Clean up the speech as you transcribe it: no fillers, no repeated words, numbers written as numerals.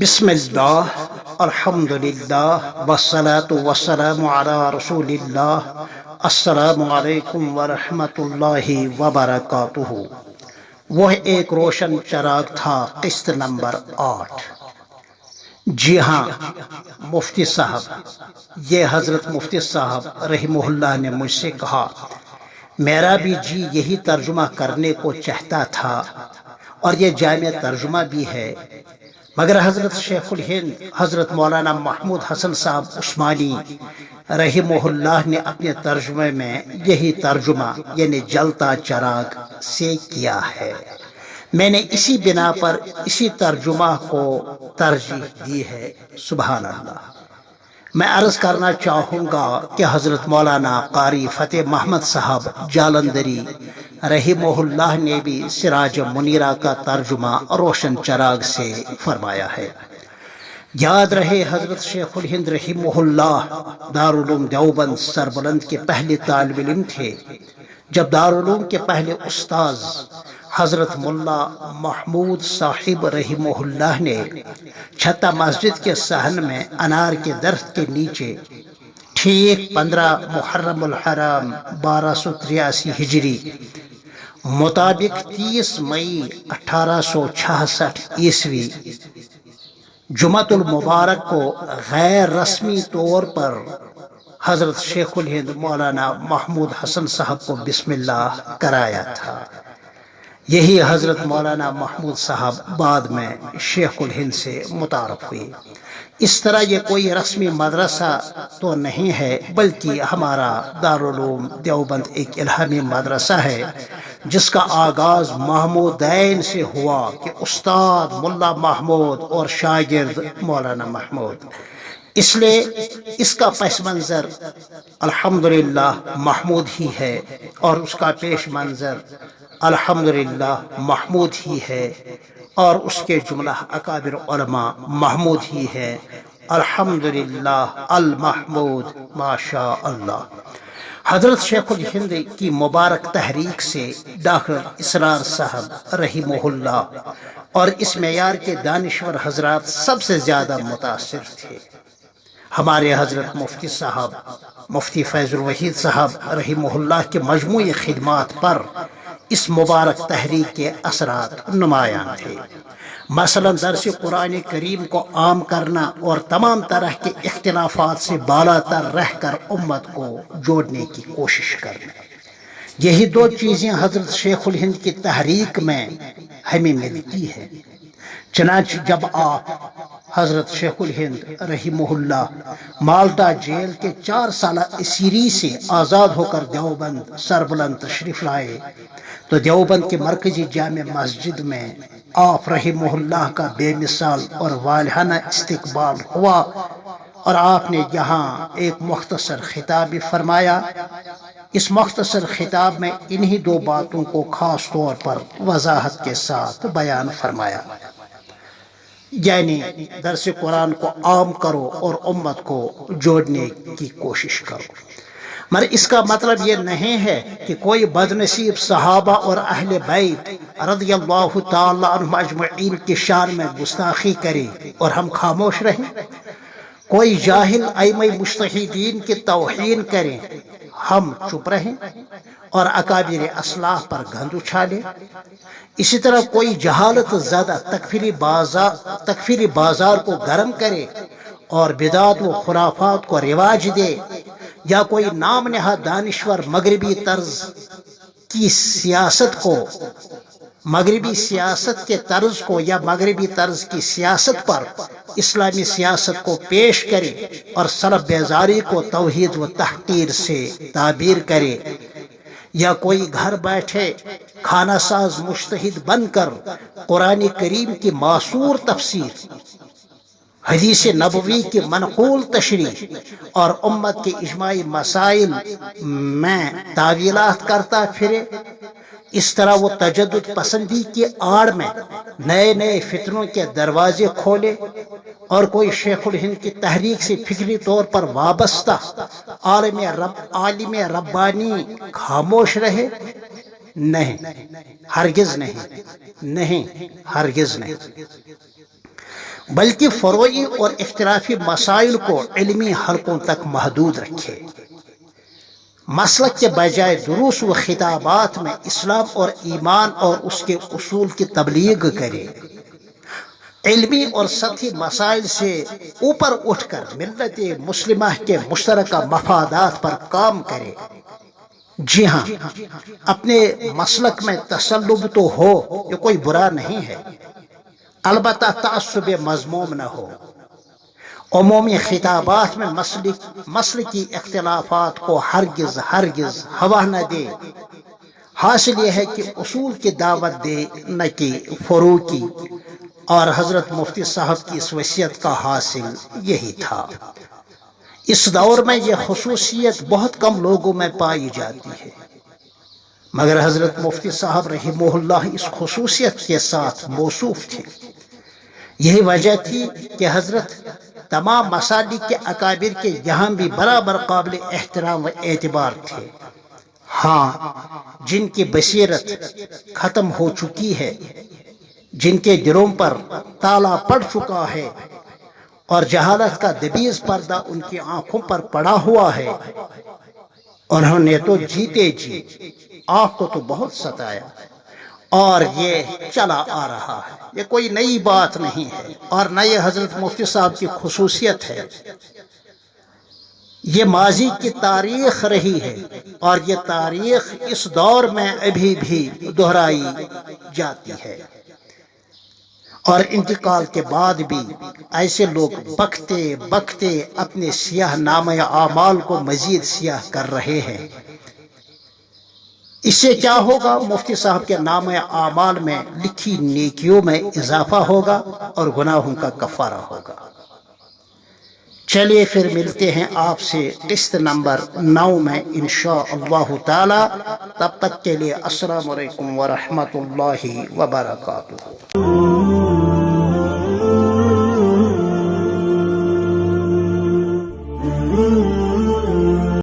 بسم اللہ الحمدللہ والصلاة والسلام علی رسول اللہ السلام علیکم ورحمۃ اللہ وبرکاتہ۔ وہ ایک روشن چراغ تھا، قسط نمبر 8۔ جی ہاں مفتی صاحب، یہ حضرت مفتی صاحب رحمہ اللہ نے مجھ سے کہا، میرا بھی جی یہی ترجمہ کرنے کو چاہتا تھا اور یہ جامع ترجمہ بھی ہے، مگر حضرت شیخ الہند حضرت مولانا محمود حسن صاحب عثمانی رحمہ اللہ نے اپنے ترجمے میں یہی ترجمہ یعنی جلتا چراغ سے کیا ہے۔ میں نے اسی بنا پر اسی ترجمہ کو ترجیح دی ہے۔ سبحان اللہ۔ میں عرض کرنا چاہوں گا کہ حضرت مولانا قاری فتح محمد صاحب جالندری رحمہ اللہ نے بھی سراج منیرہ کا ترجمہ روشن چراغ سے فرمایا ہے۔ یاد رہے حضرت شیخ الہند رحمہ اللہ دارالعلوم دیوبند سربلند کے پہلے طالب علم تھے، جب دارالعلوم کے پہلے استاذ حضرت ملا محمود صاحب رحمہ اللہ نے چھتا مسجد کے صحن میں انار کے درخت کے نیچے ٹھیک 15 محرم الحرام 1283 ہجری مطابق 30 مئی 1866 عیسوی جمعۃ المبارک کو غیر رسمی طور پر حضرت شیخ الہند مولانا محمود حسن صاحب کو بسم اللہ کرایا تھا۔ یہی حضرت مولانا محمود صاحب بعد میں شیخ الہند سے متعارف ہوئے۔ اس طرح یہ کوئی رسمی مدرسہ تو نہیں ہے، بلکہ ہمارا دارالعلوم دیوبند ایک الہامی مدرسہ ہے جس کا آغاز محمودین سے ہوا کہ استاد ملا محمود اور شاگرد مولانا محمود، اس لیے اس کا پس منظر الحمدللہ محمود ہی ہے اور اس کا پیش منظر الحمدللہ محمود ہی ہے، اور اس کے جملہ اکابر علماء محمود ہی ہے۔ الحمدللہ المحمود ماشاء اللہ۔ حضرت شیخ الہند کی مبارک تحریک سے ڈاکٹر اسرار صاحب رحمہ اللہ اور اس معیار کے دانشور حضرات سب سے زیادہ متاثر تھے۔ ہمارے حضرت مفتی صاحب مفتی فیض الوحید صاحب رحمہ اللہ کے مجموعی خدمات پر اس مبارک تحریک کے اثرات نمایاں تھے۔ مثلا درس قرآن کریم کو عام کرنا اور تمام طرح کے اختلافات سے بالا تر رہ کر امت کو جوڑنے کی کوشش کرنا، یہی دو چیزیں حضرت شیخ الہند کی تحریک میں ہمیں ملتی ہے۔ چنانچہ جب آپ حضرت شیخ الہند رحمہ اللہ مالٹا جیل کے 4 سالہ اسیری سے آزاد ہو کر دیوبند سربلند تشریف لائے تو دیوبند کے مرکزی جامع مسجد میں آپ رحمہ اللہ کا بے مثال اور والہانہ استقبال ہوا، اور آپ نے یہاں ایک مختصر خطاب بھی فرمایا۔ اس مختصر خطاب میں انہی 2 باتوں کو خاص طور پر وضاحت کے ساتھ بیان فرمایا، یعنی درس قرآن کو عام کرو اور امت کو جوڑنے کی کوشش کرو۔ مگر اس کا مطلب یہ نہیں ہے کہ کوئی بدنصیب صحابہ اور اہل بیت رضی اللہ تعالی عنہم اجمعین کی شان میں گستاخی کرے اور ہم خاموش رہیں، کوئی جاہل ائمہ مجتہدین کی توہین کریں ہم چپ رہیں اور اکابر اسلاف پر گند اچھالیں۔ اسی طرح کوئی جہالت زدہ تکفیری بازار کو گرم کرے اور بدعات و خرافات کو رواج دے، یا کوئی نام نہاد دانشور مغربی سیاست کے طرز کو یا مغربی طرز کی سیاست پر اسلامی سیاست کو پیش کرے اور سلف بیزاری کو توحید و تحقیر سے تعبیر کرے، یا کوئی گھر بیٹھے کھانا ساز مجتہد بن کر قرآن کریم کی معصور تفسیر، حدیث نبوی کی منقول تشریح اور امت کے اجماعی مسائل میں تعویلات کرتا پھرے، اس طرح وہ تجدد پسندی کی آڑ میں نئے نئے فتنوں کے دروازے کھولے، اور کوئی شیخ الہند کی تحریک سے فکری طور پر وابستہ عالم ربانی خاموش رہے؟ نہیں، ہرگز نہیں، ہرگز نہیں۔ بلکہ فروعی اور اختلافی مسائل کو علمی حلقوں تک محدود رکھے، مسلک کے بجائے دروس و خطابات میں اسلام اور ایمان اور اس کے اصول کی تبلیغ کرے، علمی اور سطحی مسائل سے اوپر اٹھ کر ملت مسلمہ کے مشترکہ مفادات پر کام کرے۔ جی ہاں، اپنے مسلک میں تسلب تو ہو، یہ کوئی برا نہیں ہے، البتہ تعصب مذموم نہ ہو۔ عمومی خطابات میں مسلکی اختلافات کو ہرگز ہوا نہ دے، حاصل یہ ہے کہ اصول کی دعوت دے، نہ کہ فروع کی، اور حضرت مفتی صاحب کی اس وصیت کا حاصل یہی تھا۔ اس دور میں یہ خصوصیت بہت کم لوگوں میں پائی جاتی ہے، مگر حضرت مفتی صاحب رحمہ اللہ اس خصوصیت کے ساتھ موصوف تھے۔ یہی وجہ تھی کہ حضرت تمام مسالک کے اکابر کے یہاں بھی برابر قابل احترام و اعتبار تھے۔ ہاں، جن کی بصیرت ختم ہو چکی ہے، جن کے دلوں پر تالا پڑ چکا ہے اور جہالت کا دبیز پردہ ان کی آنکھوں پر پڑا ہوا ہے، انہوں نے تو جیتے جی آنکھ کو تو بہت ستایا، اور یہ چلا آ رہا ہے، یہ کوئی نئی بات نہیں ہے اور نہ یہ حضرت مفتی صاحب کی خصوصیت ہے، یہ ماضی کی تاریخ رہی ہے، اور یہ تاریخ اس دور میں ابھی بھی دہرائی جاتی ہے، اور انتقال کے بعد بھی ایسے لوگ بکتے بکتے اپنے سیاہ نامہ اعمال کو مزید سیاہ کر رہے ہیں۔ اس سے کیا ہوگا؟ مفتی صاحب کے نامہ اعمال میں لکھی نیکیوں میں اضافہ ہوگا اور گناہوں کا کفارہ ہوگا۔ چلیے پھر ملتے ہیں آپ سے قسط نمبر 9 میں انشاءاللہ تعالی۔ تب تک کے لیے السلام علیکم ورحمۃ اللہ وبرکاتہ۔